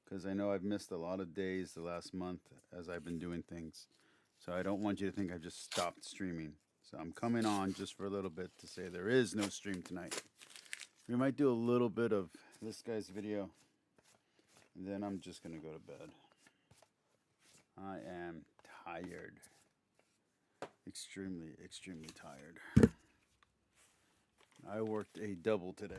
because I know I've missed a lot of days the last month as I've been doing things. So I don't want you to think I've just stopped streaming. So I'm coming on just for a little bit to say there is no stream tonight. We might do a little bit of this guy's video, and then I'm just going to go to bed. I am tired. Extremely, extremely tired. I worked a double today.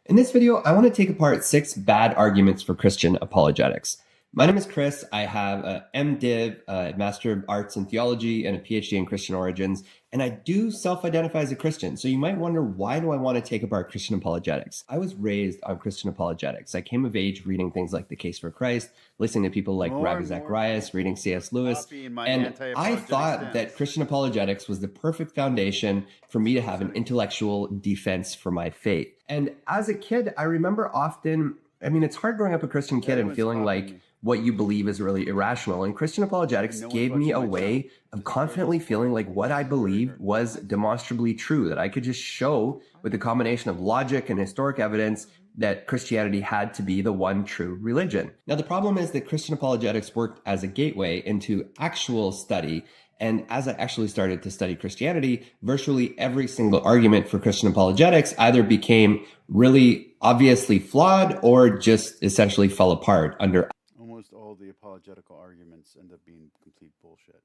In this video, I want to take apart 6 bad arguments for Christian apologetics. My name is Chris. I have a MDiv, a Master of Arts in Theology, and a PhD in Christian Origins, and I do self-identify as a Christian. So you might wonder, why do I want to take apart Christian apologetics? I was raised on Christian apologetics. I came of age reading things like The Case for Christ, listening to people like Ravi Zacharias, reading C.S. Lewis, and I thought that Christian apologetics was the perfect foundation for me to have an intellectual defense for my faith. And as a kid, I remember often, it's hard growing up a Christian kid and feeling like what you believe is really irrational. And Christian apologetics gave me a way of confidently feeling like what I believed was demonstrably true, that I could just show with a combination of logic and historic evidence that Christianity had to be the one true religion. Now, the problem is that Christian apologetics worked as a gateway into actual study. And as I actually started to study Christianity, virtually every single argument for Christian apologetics either became really obviously flawed or just essentially fell apart under almost all the apologetical arguments end up being complete bullshit.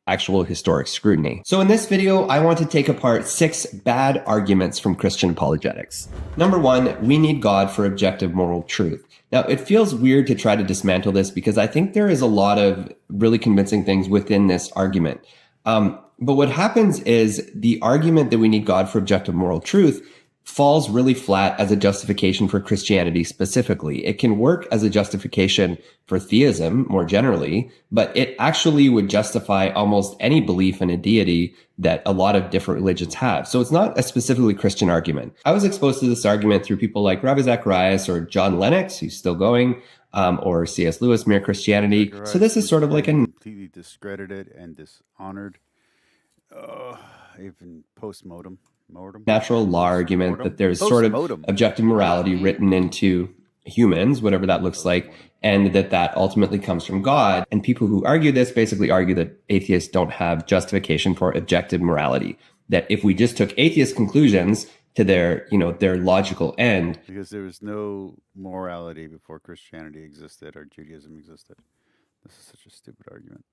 Actual historic scrutiny. So in this video, I want to take apart 6 bad arguments from Christian apologetics. Number 1, we need God for objective moral truth. Now, it feels weird to try to dismantle this because I think there is a lot of really convincing things within this argument. But what happens is the argument that we need God for objective moral truth falls really flat as a justification for Christianity specifically. It can work as a justification for theism more generally, but it actually would justify almost any belief in a deity that a lot of different religions have. So it's not a specifically Christian argument. I was exposed to this argument through people like Ravi Zacharias or John Lennox, who's still going, or C.S. Lewis, Mere Christianity. So this is sort of like a completely discredited and dishonored, even post-mortem. Natural law argument that there's sort of objective morality written into humans, whatever that looks like, and that ultimately comes from God. And people who argue this basically argue that atheists don't have justification for objective morality. That if we just took atheist conclusions to their logical end, because there was no morality before Christianity existed or Judaism existed. This is such a stupid argument.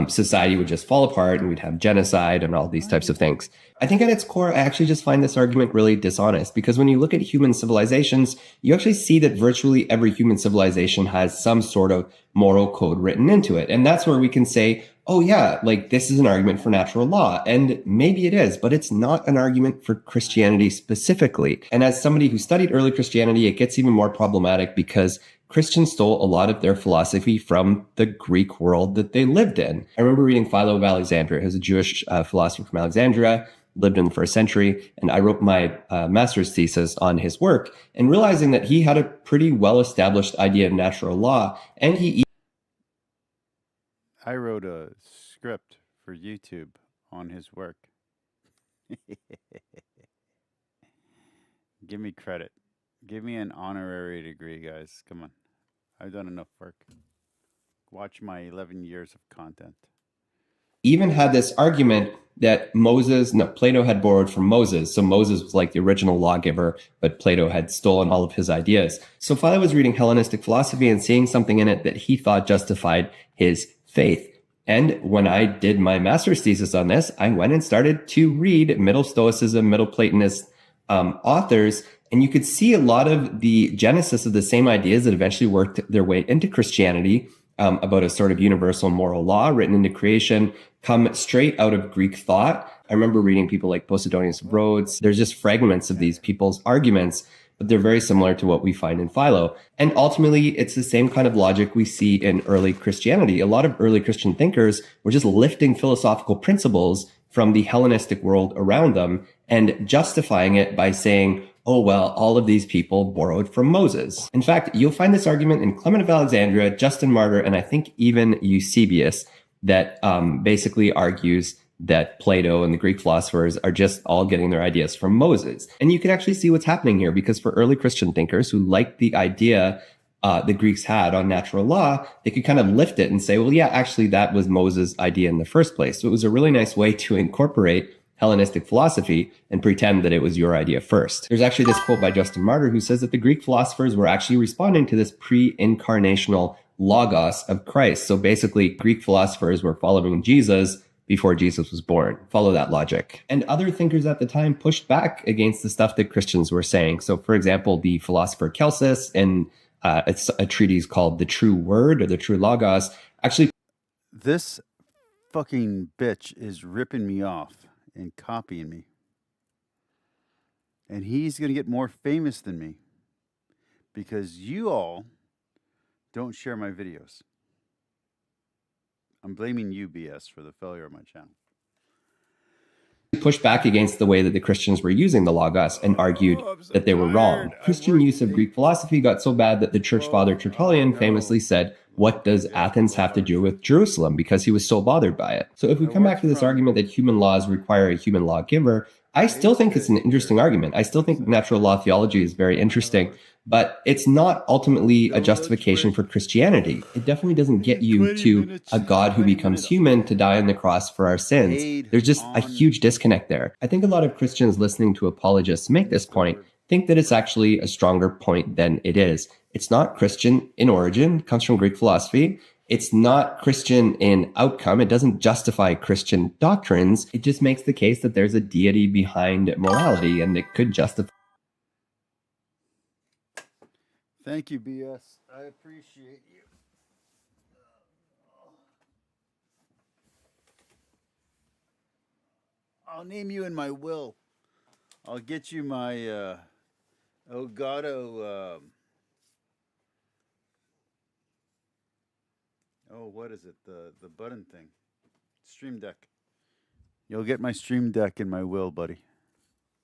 Society would just fall apart and we'd have genocide and all these types of things. I think at its core, I actually just find this argument really dishonest because when you look at human civilizations, you actually see that virtually every human civilization has some sort of moral code written into it. And that's where we can say, oh yeah, like this is an argument for natural law. And maybe it is, but it's not an argument for Christianity specifically. And as somebody who studied early Christianity, it gets even more problematic because Christians stole a lot of their philosophy from the Greek world that they lived in. I remember reading Philo of Alexandria, who's a Jewish philosopher from Alexandria, lived in the 1st century, and I wrote my master's thesis on his work, and realizing that he had a pretty well-established idea of natural law, and I wrote a script for YouTube on his work. Give me credit. Give me an honorary degree, guys. Come on. I've done enough work. Watch my 11 years of content. Even had this argument that Plato had borrowed from Moses. So Moses was like the original lawgiver, but Plato had stolen all of his ideas. So Philo was reading Hellenistic philosophy and seeing something in it that he thought justified his faith. And when I did my master's thesis on this, I went and started to read Middle Stoicism, Middle Platonist authors, and you could see a lot of the genesis of the same ideas that eventually worked their way into Christianity, about a sort of universal moral law written into creation, come straight out of Greek thought. I remember reading people like Posidonius of Rhodes. There's just fragments of these people's arguments, but they're very similar to what we find in Philo. And ultimately, it's the same kind of logic we see in early Christianity. A lot of early Christian thinkers were just lifting philosophical principles from the Hellenistic world around them and justifying it by saying, oh, well, all of these people borrowed from Moses. In fact, you'll find this argument in Clement of Alexandria, Justin Martyr, and I think even Eusebius that basically argues that Plato and the Greek philosophers are just all getting their ideas from Moses. And you can actually see what's happening here, because for early Christian thinkers who liked the idea the Greeks had on natural law, they could kind of lift it and say, well, yeah, actually, that was Moses' idea in the first place. So it was a really nice way to incorporate Hellenistic philosophy and pretend that it was your idea first. There's actually this quote by Justin Martyr who says that the Greek philosophers were actually responding to this pre-incarnational logos of Christ. So basically, Greek philosophers were following Jesus before Jesus was born. Follow that logic. And other thinkers at the time pushed back against the stuff that Christians were saying. So for example, the philosopher Celsus in it's a treatise called The True Word or The True Logos. Actually, This fucking bitch is ripping me off and copying me. And he's going to get more famous than me because you all don't share my videos. I'm blaming you, BS, for the failure of my channel. pushed back against the way that the Christians were using the Logos and argued that they were wrong. Christian use of Greek philosophy got so bad that the church father Tertullian famously said, what does Athens have to do with Jerusalem? Because he was so bothered by it. So if we come back to this argument that human laws require a human lawgiver, I still think it's an interesting argument. I still think natural law theology is very interesting, but it's not ultimately a justification for Christianity. It definitely doesn't get you to a God who becomes human to die on the cross for our sins. There's just a huge disconnect there. I think a lot of Christians listening to apologists make this point think that it's actually a stronger point than it is. It's not Christian in origin, it comes from Greek philosophy. It's not Christian in outcome. It doesn't justify Christian doctrines. It just makes the case that there's a deity behind morality and it could justify. Thank you, BS. I appreciate you. I'll name you in my will. I'll get you my Elgato. What is it? The button thing. Stream Deck. You'll get my Stream Deck in my will, buddy.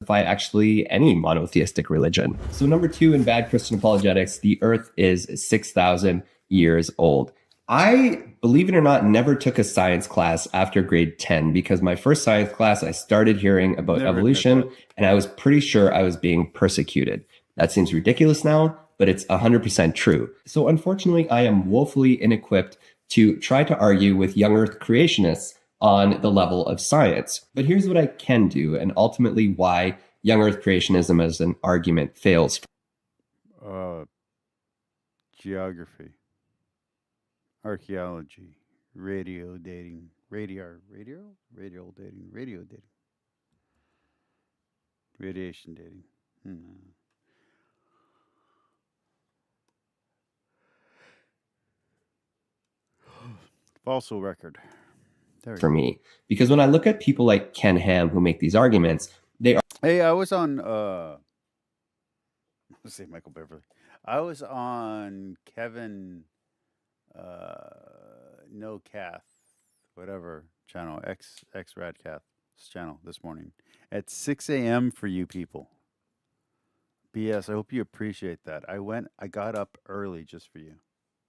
Actually any monotheistic religion. So number 2 in bad Christian apologetics, the earth is 6,000 years old. I, believe it or not, never took a science class after grade 10 because my first science class, I started hearing about evolution and I was pretty sure I was being persecuted. That seems ridiculous now, but it's 100% true. So unfortunately, I am woefully inequipped to try to argue with young earth creationists on the level of science. But here's what I can do, and ultimately why young earth creationism as an argument fails. Geography, archaeology, radio dating, radiation dating. Fossil record. For me, because when I look at people like Ken Ham who make these arguments, they are. Hey, I was on. Let's say Michael Beverly. I was on Kevin. No Cath, whatever channel X Radcath's channel this morning at 6 a.m. for you people. BS. I hope you appreciate that. I got up early just for you.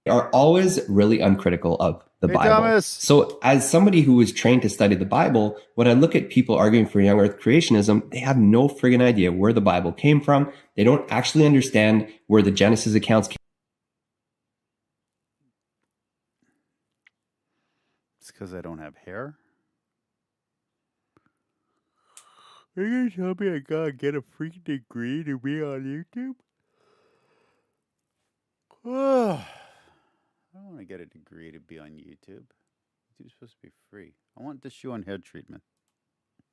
Are always really uncritical of the Bible. Thomas. So as somebody who was trained to study the Bible, when I look at people arguing for young earth creationism, they have no friggin' idea where the Bible came from. They don't actually understand where the Genesis accounts came. It's because I don't have hair. Are you gonna tell me I gotta get a freaking degree to be on YouTube? I don't want to get a degree to be on YouTube. YouTube's supposed to be free. I want the shoe on head treatment.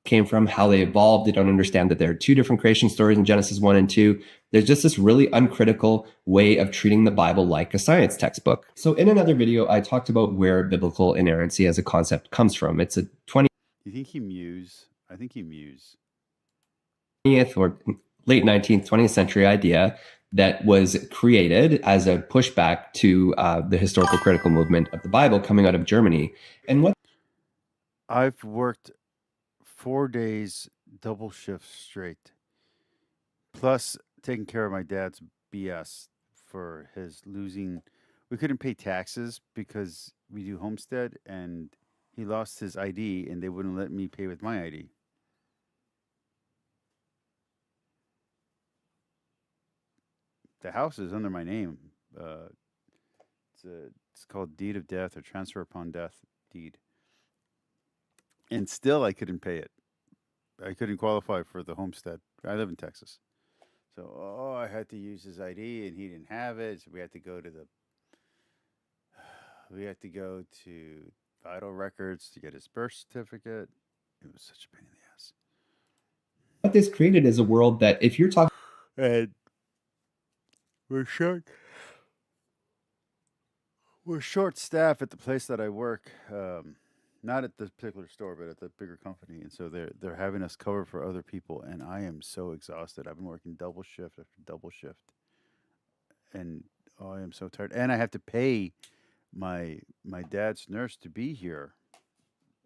Came from, how they evolved. They don't understand that there are 2 different creation stories in Genesis 1 and 2. There's just this really uncritical way of treating the Bible like a science textbook. So in another video, I talked about where biblical inerrancy as a concept comes from. It's a 20th. You think he mused? I think he mused. 20th or late 19th, 20th century idea that was created as a pushback to the historical critical movement of the Bible coming out of Germany. And what I've worked 4 days, double shifts straight, plus taking care of my dad's BS for his losing. We couldn't pay taxes because we do homestead, and he lost his ID, and they wouldn't let me pay with my ID. The house is under my name. Uh, it's called deed of death or transfer upon death deed, and still I couldn't pay it. I couldn't qualify for the homestead. I live in Texas. So, I had to use his ID and he didn't have it. So we had to go to vital records to get his birth certificate. It was such a pain in the ass. What this created is a world that if you're talking And we're short. We're short staff at the place that I work. Not at this particular store, but at the bigger company, and so they're having us cover for other people, and I am so exhausted. I've been working double shift after double shift, and I am so tired. And I have to pay my dad's nurse to be here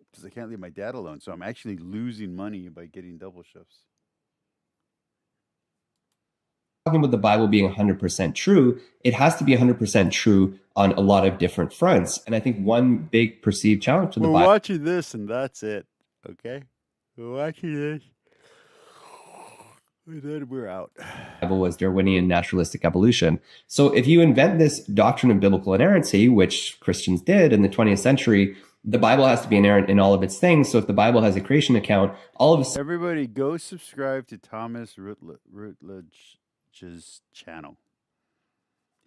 because I can't leave my dad alone. So I'm actually losing money by getting double shifts. about the Bible being 100% true, it has to be 100% true on a lot of different fronts. And I think one big perceived challenge to the We're Bible watching this, and that's it. Okay, we're watching this, and then we're out. was Darwinian naturalistic evolution. So if you invent this doctrine of biblical inerrancy, which Christians did in the 20th century, the Bible has to be inerrant in all of its things. So if the Bible has a creation account, all of a sudden, Everybody, go subscribe to Thomas Routledge's channel.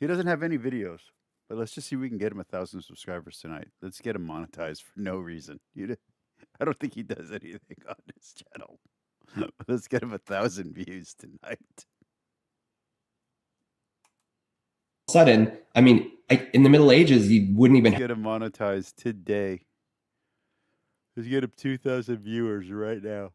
He doesn't have any videos, but let's just see if we can get him 1,000 subscribers tonight. Let's get him monetized for no reason. I don't think he does anything on his channel. Let's get him 1,000 views tonight. I mean, in the Middle Ages, you wouldn't even Let's get him monetized today. Let's get him 2,000 viewers right now.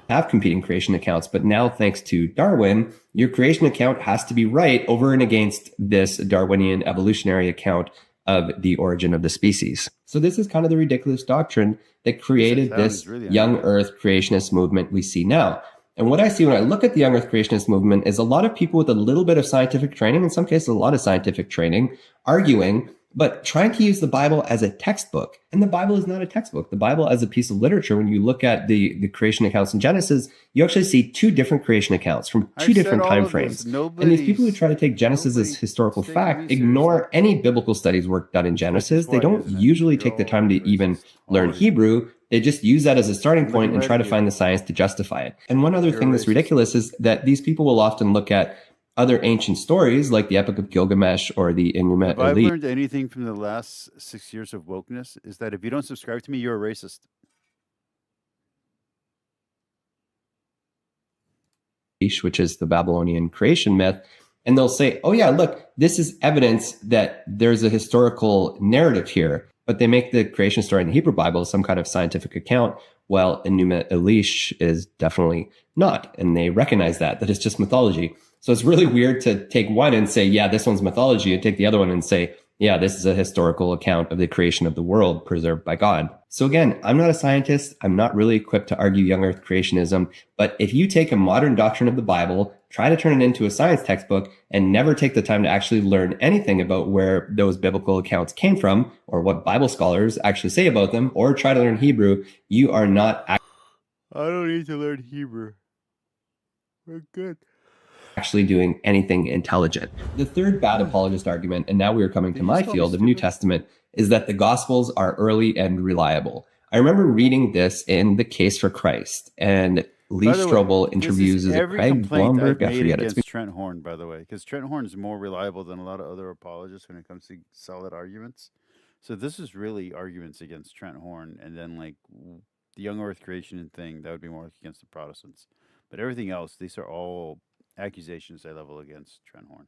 have competing creation accounts. But now, thanks to Darwin, your creation account has to be right over and against this Darwinian evolutionary account of the origin of the species. So this is kind of the ridiculous doctrine that created this really young unreal. earth creationist movement we see now. And what I see when I look at the young earth creationist movement is a lot of people with a little bit of scientific training, in some cases a lot of scientific training, arguing, but trying to use the Bible as a textbook. And the Bible is not a textbook. The Bible as a piece of literature, when you look at the creation accounts in Genesis, you actually see two different creation accounts from two different time frames. And these people who try to take Genesis as historical fact ignore any biblical studies work done in Genesis. They don't usually take the time to even learn Hebrew. They just use that as a starting point and try to find the science to justify it. And one other thing that's ridiculous is that these people will often look at other ancient stories like the Epic of Gilgamesh or the Enuma If I've Elish. learned anything from the last 6 years of wokeness, is that if you don't subscribe to me, you're a racist. Which is the Babylonian creation myth. And they'll say, oh yeah, look, this is evidence that there's a historical narrative here. But they make the creation story in the Hebrew Bible some kind of scientific account, while Enuma Elish is definitely not. And they recognize that it's just mythology. So it's really weird to take one and say, yeah, this one's mythology, and take the other one and say, yeah, this is a historical account of the creation of the world preserved by God. So again, I'm not a scientist. I'm not really equipped to argue young earth creationism. But if you take a modern doctrine of the Bible, try to turn it into a science textbook, and never take the time to actually learn anything about where those biblical accounts came from or what Bible scholars actually say about them, or try to learn Hebrew, you are not I don't need to learn Hebrew. We're good. actually doing anything intelligent. The third bad apologist argument, and now we are coming to Did you my just call me field of New stupid? Testament, is that the Gospels are early and reliable. I remember reading this in The Case for Christ, and Lee By the way, Strobel this interviews, is is it every Craig complaint I've Blomberg? I made forget. against Trent Horn, by the way, because Trent Horn is more reliable than a lot of other apologists when it comes to solid arguments. So this is really arguments against Trent Horn, and then like the young earth creation thing, that would be more against the Protestants. But everything else, these are all accusations I level against Trent Horn.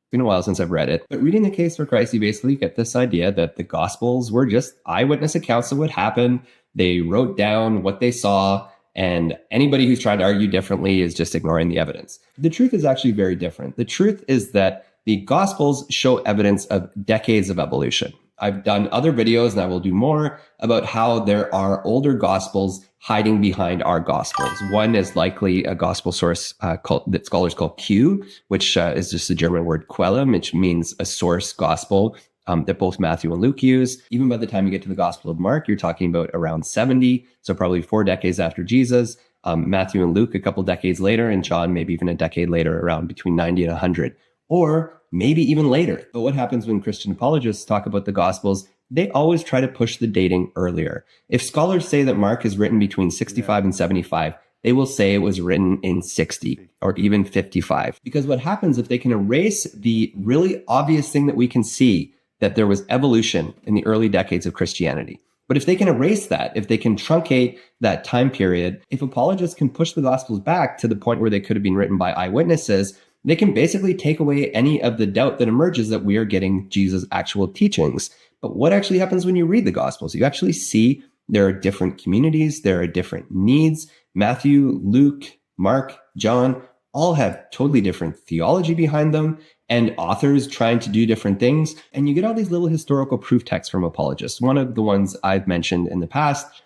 It's been a while since I've read it, but reading The Case for Christ, you basically get this idea that the Gospels were just eyewitness accounts of what happened. They wrote down what they saw, and anybody who's trying to argue differently is just ignoring the evidence. The truth is actually very different. The truth is that the Gospels show evidence of decades of evolution. I've done other videos, and I will do more, about how there are older gospels hiding behind our gospels. One is likely a gospel source that scholars call Q, which is just the German word Quellum, which means a source gospel that both Matthew and Luke use. Even by the time you get to the Gospel of Mark, you're talking about around 70, so probably 4 decades after Jesus. Matthew and Luke a couple decades later, and John maybe even a decade later, around between 90 and 100. Or maybe even later. But what happens when Christian apologists talk about the Gospels? They always try to push the dating earlier. If scholars say that Mark is written between 65 and 75, they will say it was written in 60 or even 55. Because what happens if they can erase the really obvious thing that we can see, that there was evolution in the early decades of Christianity. But if they can erase that, if they can truncate that time period, if apologists can push the Gospels back to the point where they could have been written by eyewitnesses, they can basically take away any of the doubt that emerges that we are getting Jesus' actual teachings. But what actually happens when you read the Gospels? You actually see there are different communities, there are different needs. Matthew, Luke, Mark, John all have totally different theology behind them, and authors trying to do different things. And you get all these little historical proof texts from apologists. One of the ones I've mentioned in the past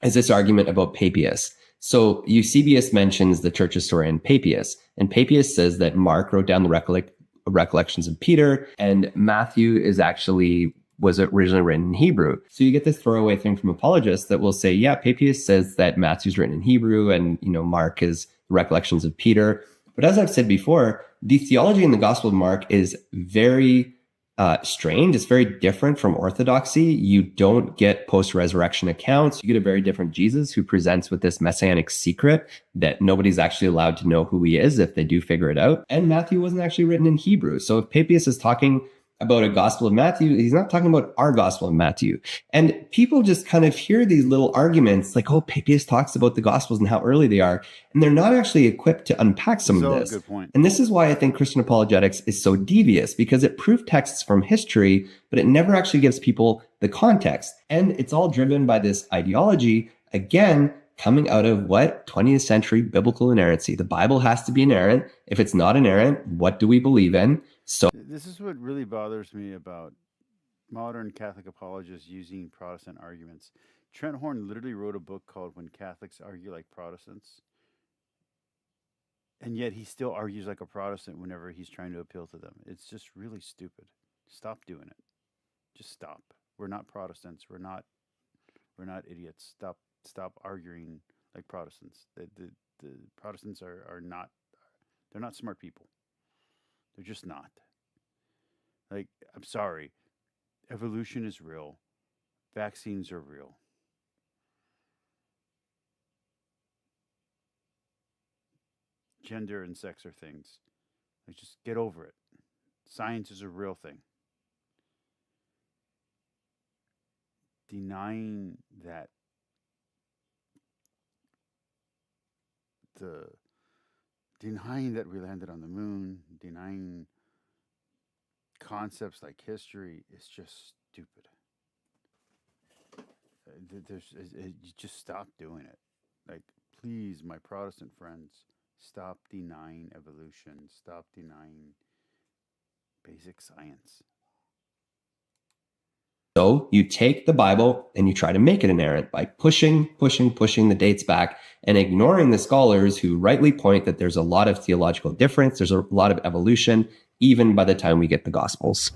is this argument about Papias. So Eusebius mentions the church historian Papias, and Papias says that Mark wrote down the recollections of Peter, and Matthew was originally written in Hebrew. So you get this throwaway thing from apologists that will say, yeah, Papias says that Matthew's written in Hebrew, and Mark is the recollections of Peter. But as I've said before, the theology in the Gospel of Mark is very strained. It's very different from orthodoxy. You don't get post-resurrection accounts. You get a very different Jesus who presents with this messianic secret that nobody's actually allowed to know who he is if they do figure it out. And Matthew wasn't actually written in Hebrew. So if Papias is talking about a Gospel of Matthew, he's not talking about our Gospel of Matthew. And people just kind of hear these little arguments like, oh, Papias talks about the Gospels and how early they are. And they're not actually equipped to unpack some of this. Good point. And this is why I think Christian apologetics is so devious, because it proof texts from history, but it never actually gives people the context. And it's all driven by this ideology, again, coming out of what? 20th century biblical inerrancy. The Bible has to be inerrant. If it's not inerrant, what do we believe in? So this is what really bothers me about modern Catholic apologists using Protestant arguments. Trent Horn literally wrote a book called When Catholics Argue Like Protestants. And yet he still argues like a Protestant whenever he's trying to appeal to them. It's just really stupid. Stop doing it. Just stop. We're not Protestants. We're not idiots. Stop arguing like Protestants. The Protestants are not, they're not smart people. They're just not. Like, I'm sorry. Evolution is real. Vaccines are real. Gender and sex are things. Like, just get over it. Science is a real thing. Denying that we landed on the moon, denying concepts like history is just stupid. You just stop doing it. Like, please, my Protestant friends, stop denying evolution. Stop denying basic science. So you take the Bible and you try to make it inerrant by pushing the dates back and ignoring the scholars who rightly point that there's a lot of theological difference, there's a lot of evolution, even by the time we get the Gospels.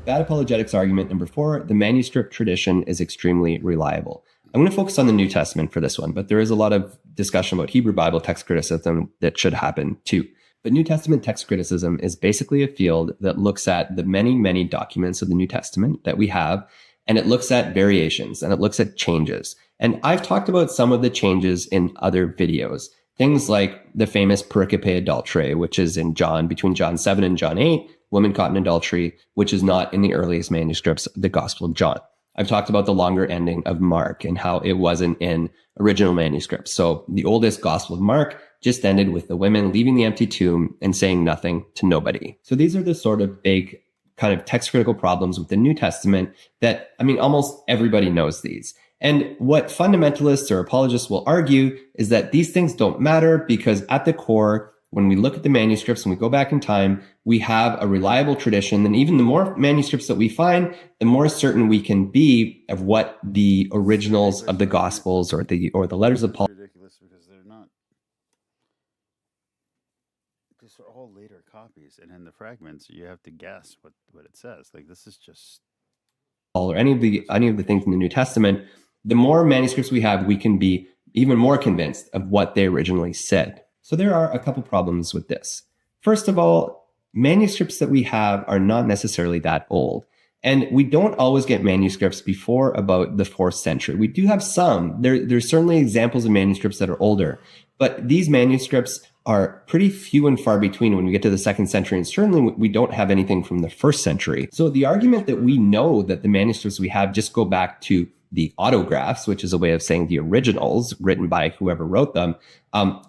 Bad apologetics argument number 4, the manuscript tradition is extremely reliable. I'm going to focus on the New Testament for this one, but there is a lot of discussion about Hebrew Bible text criticism that should happen too. But New Testament text criticism is basically a field that looks at the many, many documents of the New Testament that we have, and it looks at variations and it looks at changes. And I've talked about some of the changes in other videos. Things like the famous pericope adulterae, which is in between John 7 and John 8, women caught in adultery, which is not in the earliest manuscripts of the Gospel of John. I've talked about the longer ending of Mark and how it wasn't in original manuscripts. So the oldest Gospel of Mark just ended with the women leaving the empty tomb and saying nothing to nobody. So these are the sort of big kind of text critical problems with the New Testament that, almost everybody knows these. And what fundamentalists or apologists will argue is that these things don't matter because at the core, when we look at the manuscripts and we go back in time, we have a reliable tradition. And even the more manuscripts that we find, the more certain we can be of what the originals of the Gospels or the letters of Paul. Ridiculous, because they're not. These are all later copies, and in the fragments, you have to guess what it says. Like, this is just. Or any of the things in the New Testament, the more manuscripts we have, we can be even more convinced of what they originally said. So there are a couple problems with this. First of all, manuscripts that we have are not necessarily that old. And we don't always get manuscripts before about the 4th century. We do have some. There's certainly examples of manuscripts that are older. But these manuscripts are pretty few and far between when we get to the 2nd century. And certainly we don't have anything from the 1st century. So the argument that we know that the manuscripts we have just go back to the autographs, which is a way of saying the originals written by whoever wrote them,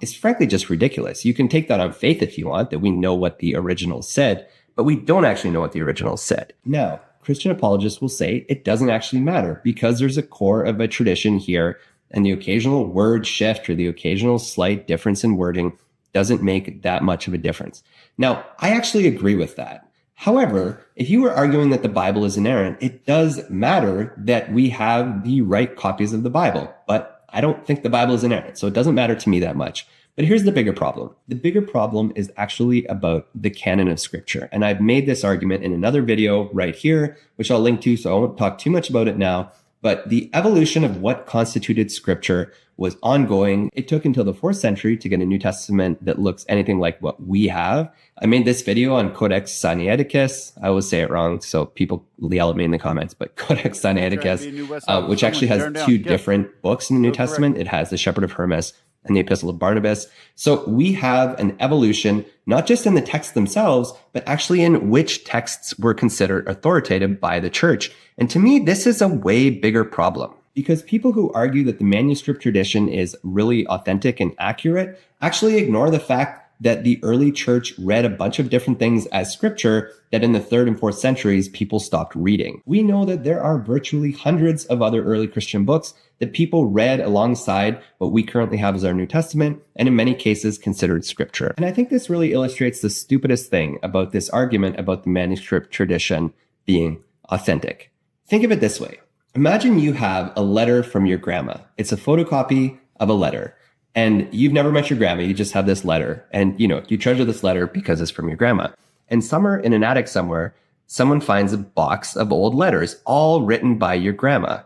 is frankly just ridiculous. You can take that on faith if you want, that we know what the originals said, but we don't actually know what the originals said. Now, Christian apologists will say it doesn't actually matter because there's a core of a tradition here, and the occasional word shift or the occasional slight difference in wording doesn't make that much of a difference. Now, I actually agree with that. However, if you were arguing that the Bible is inerrant, it does matter that we have the right copies of the Bible. But I don't think the Bible is inerrant, so it doesn't matter to me that much. But here's the bigger problem. The bigger problem is actually about the canon of Scripture. And I've made this argument in another video right here, which I'll link to, so I won't talk too much about it now. But the evolution of what constituted Scripture was ongoing. It took until the 4th century to get a New Testament that looks anything like what we have. I made this video on Codex Sinaiticus. I always say it wrong, so people yell at me in the comments, but Codex Sinaiticus, which actually has 2 different books in the New Testament. It has the Shepherd of Hermas and the Epistle of Barnabas. So we have an evolution, not just in the texts themselves, but actually in which texts were considered authoritative by the church. And to me, this is a way bigger problem. Because people who argue that the manuscript tradition is really authentic and accurate actually ignore the fact that the early church read a bunch of different things as scripture that in the 3rd and 4th centuries people stopped reading. We know that there are virtually hundreds of other early Christian books that people read alongside what we currently have as our New Testament, and in many cases considered scripture. And I think this really illustrates the stupidest thing about this argument about the manuscript tradition being authentic. Think of it this way. Imagine you have a letter from your grandma. It's a photocopy of a letter. And you've never met your grandma. You just have this letter. And, you treasure this letter because it's from your grandma. And somewhere in an attic somewhere, someone finds a box of old letters, all written by your grandma.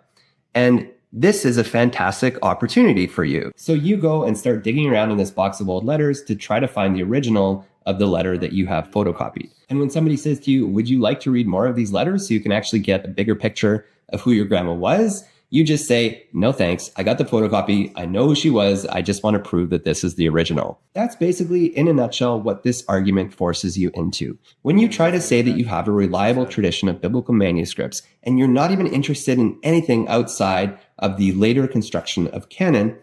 And this is a fantastic opportunity for you. So you go and start digging around in this box of old letters to try to find the original of the letter that you have photocopied. And when somebody says to you, would you like to read more of these letters so you can actually get a bigger picture of who your grandma was? You just say, no thanks, I got the photocopy, I know who she was, I just want to prove that this is the original. That's basically, in a nutshell, what this argument forces you into. When you try to say that you have a reliable tradition of biblical manuscripts, and you're not even interested in anything outside of the later construction of canon,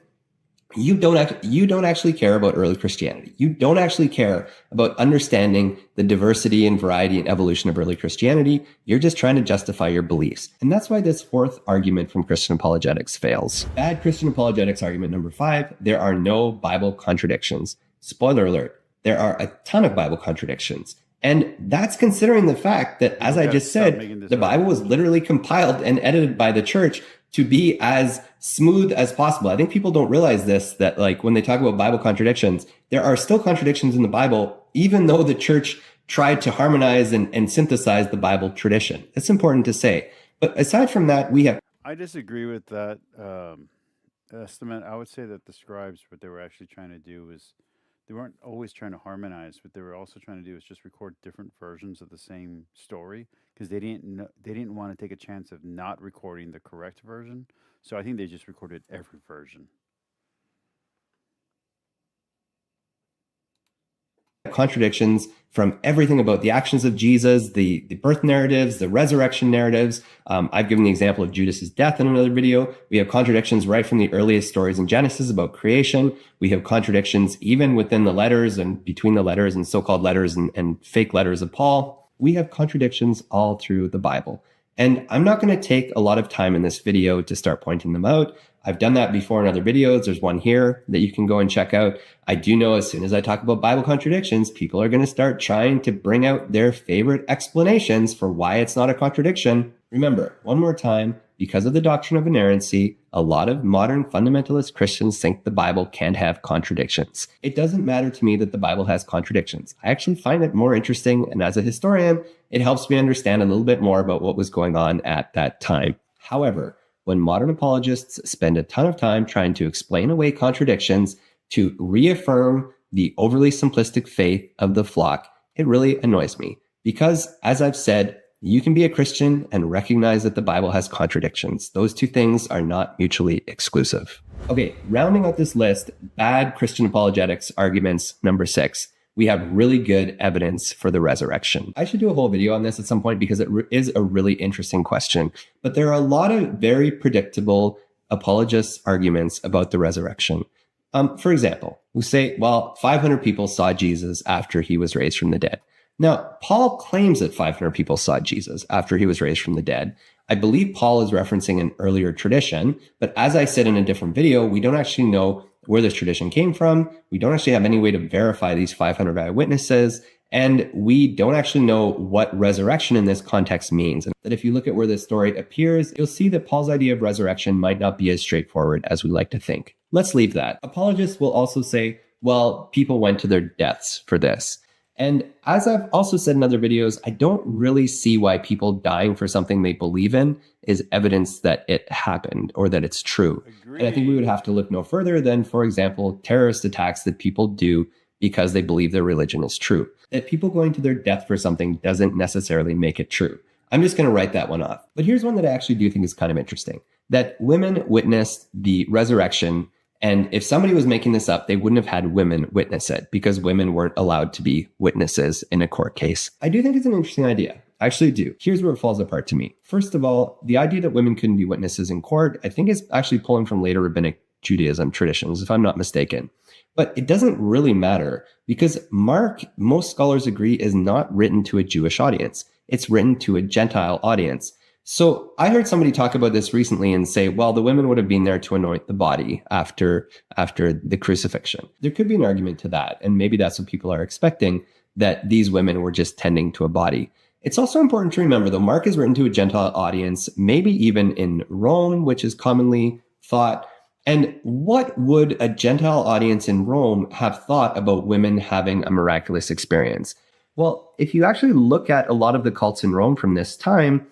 you don't actually care about early Christianity. You don't actually care about understanding the diversity and variety and evolution of early Christianity. You're just trying to justify your beliefs. And that's why this 4th argument from Christian apologetics fails. Bad Christian apologetics argument number 5, there are no Bible contradictions. Spoiler alert, there are a ton of Bible contradictions. And that's considering the fact that, as I just said, the Bible was literally compiled and edited by the church to be as smooth as possible. I think people don't realize this, that when they talk about Bible contradictions, there are still contradictions in the Bible, even though the church tried to harmonize and synthesize the Bible tradition. It's important to say. But aside from that, we have... I disagree with that estimate. I would say that the scribes, what they were actually trying to do was, they weren't always trying to harmonize. What they were also trying to do is just record different versions of the same story, because they didn't want to take a chance of not recording the correct version. So I think they just recorded every version. Contradictions from everything about the actions of Jesus, the birth narratives, the resurrection narratives. I've given the example of Judas's death in another video. We have contradictions right from the earliest stories in Genesis about creation. We have contradictions even within the letters and between the letters and so-called letters and fake letters of Paul. We have contradictions all through the Bible. And I'm not going to take a lot of time in this video to start pointing them out. I've done that before in other videos. There's one here that you can go and check out. I do know as soon as I talk about Bible contradictions, people are going to start trying to bring out their favorite explanations for why it's not a contradiction. Remember, one more time, because of the doctrine of inerrancy, a lot of modern fundamentalist Christians think the Bible can't have contradictions. It doesn't matter to me that the Bible has contradictions. I actually find it more interesting, and as a historian, it helps me understand a little bit more about what was going on at that time. However, when modern apologists spend a ton of time trying to explain away contradictions to reaffirm the overly simplistic faith of the flock, it really annoys me. Because, as I've said, you can be a Christian and recognize that the Bible has contradictions. Those two things are not mutually exclusive. Okay, rounding out this list, bad Christian apologetics arguments number 6. We have really good evidence for the resurrection. I should do a whole video on this at some point because it is a really interesting question. But there are a lot of very predictable apologists' arguments about the resurrection. For example, we say, well, 500 people saw Jesus after he was raised from the dead. Now, Paul claims that 500 people saw Jesus after he was raised from the dead. I believe Paul is referencing an earlier tradition, but as I said in a different video, we don't actually know where this tradition came from. We don't actually have any way to verify these 500 eyewitnesses, and we don't actually know what resurrection in this context means. And that if you look at where this story appears, you'll see that Paul's idea of resurrection might not be as straightforward as we like to think. Let's leave that. Apologists will also say, well, people went to their deaths for this. And as I've also said in other videos, I don't really see why people dying for something they believe in is evidence that it happened or that it's true. Agreed. And I think we would have to look no further than, for example, terrorist attacks that people do because they believe their religion is true. That people going to their death for something doesn't necessarily make it true. I'm just going to write that one off. But here's one that I actually do think is kind of interesting. That women witnessed the resurrection. And if somebody was making this up, they wouldn't have had women witness it because women weren't allowed to be witnesses in a court case. I do think it's an interesting idea. I actually do. Here's where it falls apart to me. First of all, the idea that women couldn't be witnesses in court, I think is actually pulling from later rabbinic Judaism traditions, if I'm not mistaken. But it doesn't really matter because Mark, most scholars agree, is not written to a Jewish audience. It's written to a Gentile audience. So I heard somebody talk about this recently and say, well, the women would have been there to anoint the body after the crucifixion. There could be an argument to that. And maybe that's what people are expecting, that these women were just tending to a body. It's also important to remember, though, Mark is written to a Gentile audience, maybe even in Rome, which is commonly thought. And what would a Gentile audience in Rome have thought about women having a miraculous experience? Well, if you actually look at a lot of the cults in Rome from this time,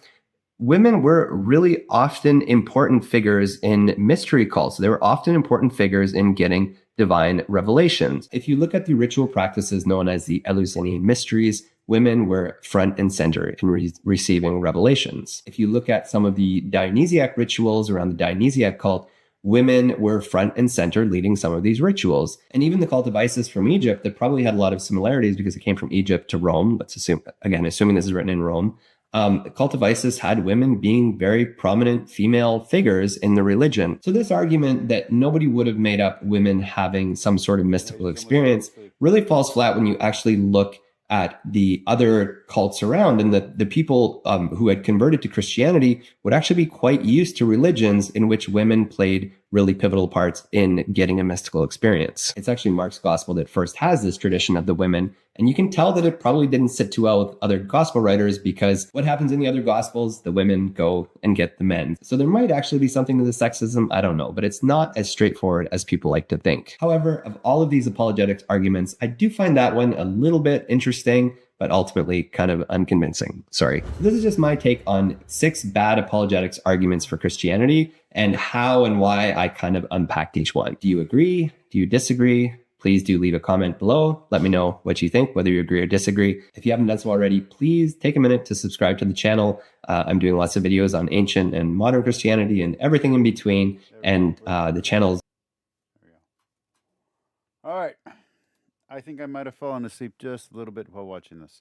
women were really often important figures in mystery cults. They were often important figures in getting divine revelations. If you look at the ritual practices known as the Eleusinian mysteries, women were front and center in receiving revelations. If you look at some of the Dionysiac rituals around the Dionysiac cult, women were front and center leading some of these rituals. And even the cult of Isis from Egypt, that probably had a lot of similarities because it came from Egypt to Rome. Let's assume, again, assuming this is written in Rome. The cult of Isis had women being very prominent female figures in the religion. So this argument that nobody would have made up women having some sort of mystical experience really falls flat when you actually look at the other cults around, and the people who had converted to Christianity would actually be quite used to religions in which women played really pivotal parts in getting a mystical experience. It's actually Mark's gospel that first has this tradition of the women, and you can tell that it probably didn't sit too well with other gospel writers because what happens in the other gospels, the women go and get the men. So there might actually be something to the sexism, I don't know, but it's not as straightforward as people like to think. However, of all of these apologetics arguments, I do find that one a little bit interesting, but ultimately kind of unconvincing. Sorry. This is just my take on 6 bad apologetics arguments for Christianity and how and why I kind of unpacked each one. Do you agree? Do you disagree? Please do leave a comment below. Let me know what you think, whether you agree or disagree. If you haven't done so already, please take a minute to subscribe to the channel. I'm doing lots of videos on ancient and modern Christianity and everything in between. And the channel's... There we go. All right. I think I might have fallen asleep just a little bit while watching this.